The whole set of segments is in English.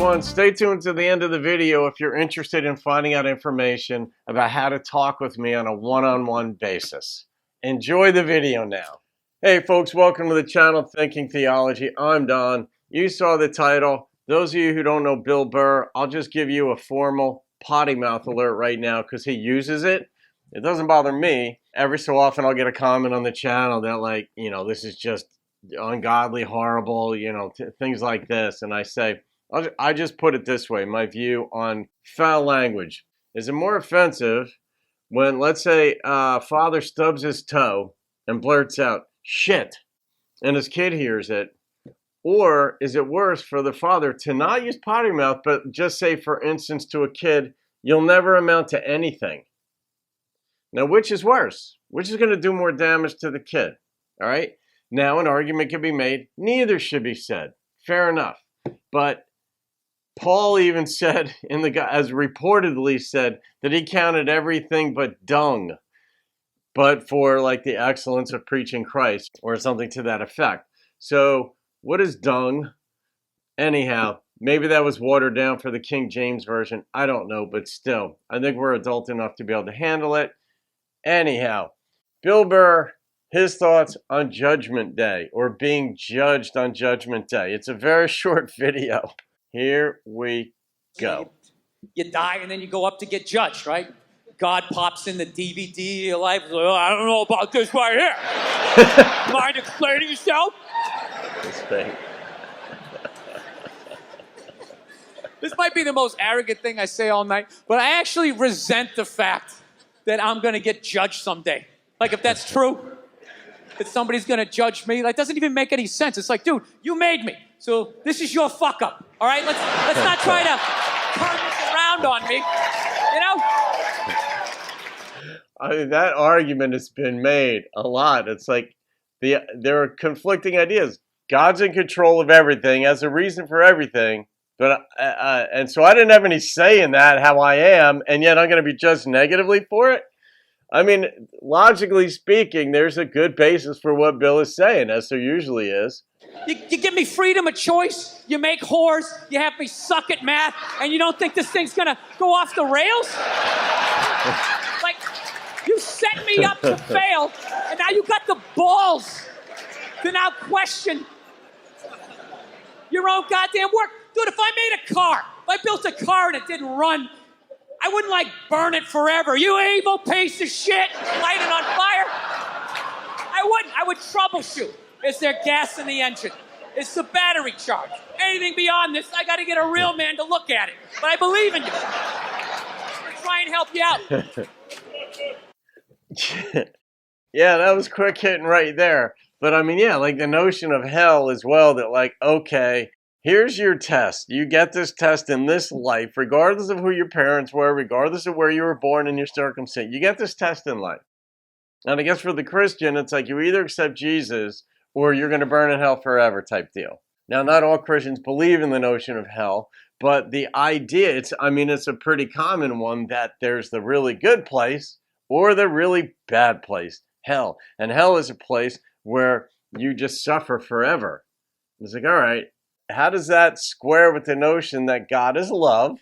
everyone. Stay tuned to the end of the video if you're interested in finding out information about how to talk with me on a one-on-one basis. Enjoy the video now. Hey folks, welcome to the channel Thinking Theology. I'm Don. You saw the title. Those of you who don't know Bill Burr, I'll just give you a formal potty mouth alert right now because he uses it. It doesn't bother me. Every so often I'll get a comment on the channel that this is just ungodly, horrible, things like this. And I say, I just put it this way, my view on foul language. Is it more offensive when, let's say, father stubs his toe and blurts out, shit, and his kid hears it? Or is it worse for the father to not use potty mouth, but just say, for instance, to a kid, you'll never amount to anything? Now, which is worse? Which is going to do more damage to the kid? All right? Now, an argument can be made, neither should be said. Fair enough. But Paul even said, as reportedly said, that he counted everything but dung, but for like the excellence of preaching Christ or something to that effect. So what is dung? Anyhow, maybe that was watered down for the King James Version. I don't know, but still, I think we're adult enough to be able to handle it. Anyhow, Bill Burr, his thoughts on Judgment Day or being judged on Judgment Day. It's a very short video. Here we go. You die and then you go up to get judged, right? God pops in the DVD of your life. Like, I don't know about this right here. Mind explaining yourself? This thing. This might be the most arrogant thing I say all night, but I actually resent the fact that I'm going to get judged someday. Like, if that's true, that somebody's going to judge me, that doesn't even make any sense. It's like, dude, you made me. So this is your fuck up, all right? Let's not try to turn this around on me, you know? I mean, that argument has been made a lot. It's like there are conflicting ideas. God's in control of everything, has a reason for everything, but and so I didn't have any say in that, how I am, and yet I'm going to be judged negatively for it? I mean, logically speaking, there's a good basis for what Bill is saying, as there usually is. You give me freedom of choice, you make whores, you have me suck at math, and you don't think this thing's gonna go off the rails? Like, you set me up to fail, and now you got the balls to now question your own goddamn work. Dude, if I made a car, if I built a car and it didn't run, I wouldn't, burn it forever. You evil piece of shit, light it on fire. I wouldn't. I would troubleshoot. Is there gas in the engine? Is the battery charged? Anything beyond this, I got to get a real man to look at it. But I believe in you. I'm going to try and help you out. Yeah, that was quick hitting right there. But I mean, yeah, like the notion of hell as well, that okay, here's your test. You get this test in this life, regardless of who your parents were, regardless of where you were born and your circumstance. You get this test in life. And I guess for the Christian, it's like you either accept Jesus or you're going to burn in hell forever type deal. Now, not all Christians believe in the notion of hell, but the idea, it's a pretty common one that there's the really good place or the really bad place, hell. And hell is a place where you just suffer forever. It's like, all right, how does that square with the notion that God is love?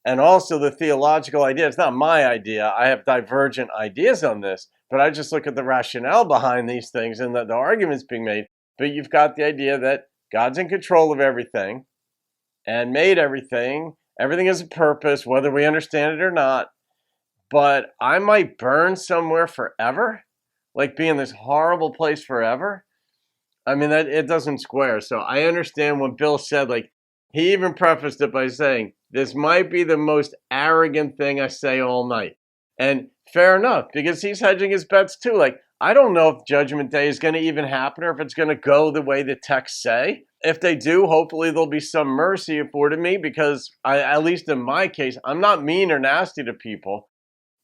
And also the theological idea, it's not my idea. I have divergent ideas on this, but I just look at the rationale behind these things and the arguments being made. But you've got the idea that God's in control of everything and made everything. Everything has a purpose, whether we understand it or not. But I might burn somewhere forever, like be in this horrible place forever. I mean, that it doesn't square. So I understand what Bill said. He even prefaced it by saying, this might be the most arrogant thing I say all night. And fair enough, because he's hedging his bets too. I don't know if Judgment Day is going to even happen or if it's going to go the way the texts say. If they do, hopefully there'll be some mercy afforded me because, at least in my case, I'm not mean or nasty to people.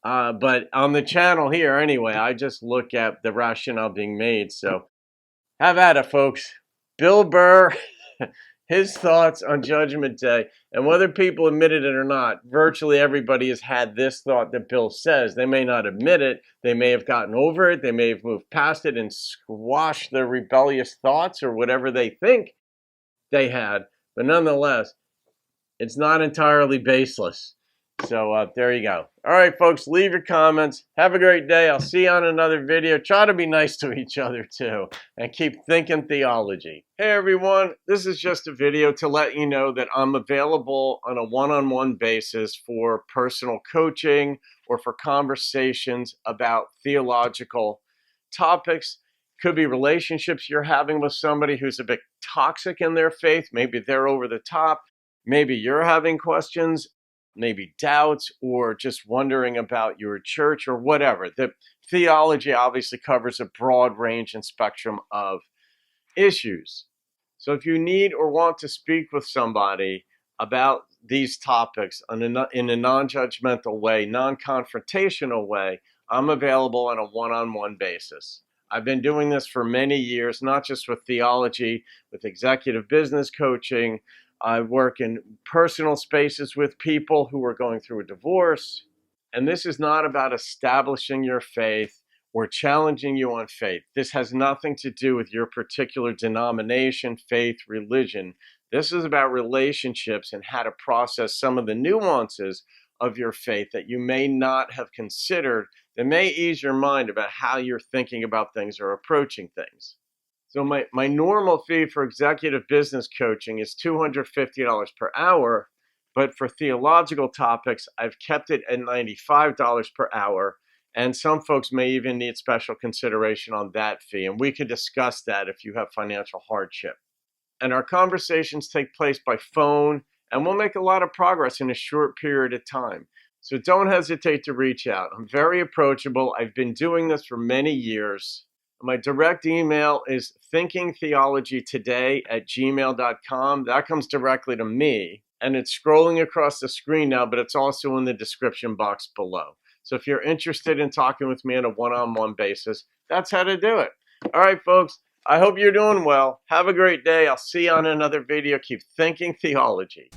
But on the channel here, anyway, I just look at the rationale being made. So have at it, folks. Bill Burr, his thoughts on Judgment Day. And whether people admitted it or not, virtually everybody has had this thought that Bill says. They may not admit it. They may have gotten over it. They may have moved past it and squashed their rebellious thoughts or whatever they think they had. But nonetheless, it's not entirely baseless. So there you go. All right, folks, leave your comments. Have a great day. I'll see you on another video. Try to be nice to each other, too, and keep thinking theology. Hey, everyone. This is just a video to let you know that I'm available on a one-on-one basis for personal coaching or for conversations about theological topics. Could be relationships you're having with somebody who's a bit toxic in their faith. Maybe they're over the top. Maybe you're having questions, maybe doubts, or just wondering about your church or whatever. The theology obviously covers a broad range and spectrum of issues. So if you need or want to speak with somebody about these topics in a non-judgmental way, non-confrontational way, I'm available on a one-on-one basis. I've been doing this for many years, not just with theology, with executive business coaching. I work in personal spaces with people who are going through a divorce. And this is not about establishing your faith or challenging you on faith. This has nothing to do with your particular denomination, faith, religion. This is about relationships and how to process some of the nuances of your faith that you may not have considered that may ease your mind about how you're thinking about things or approaching things. So my normal fee for executive business coaching is $250 per hour, but for theological topics, I've kept it at $95 per hour, and some folks may even need special consideration on that fee, and we can discuss that if you have financial hardship. And our conversations take place by phone, and we'll make a lot of progress in a short period of time. So don't hesitate to reach out. I'm very approachable. I've been doing this for many years. My direct email is thinkingtheologytoday@gmail.com. That comes directly to me, and it's scrolling across the screen now, but it's also in the description box below. So if you're interested in talking with me on a one-on-one basis, that's how to do it. All right, folks, I hope you're doing well. Have a great day. I'll see you on another video. Keep thinking theology.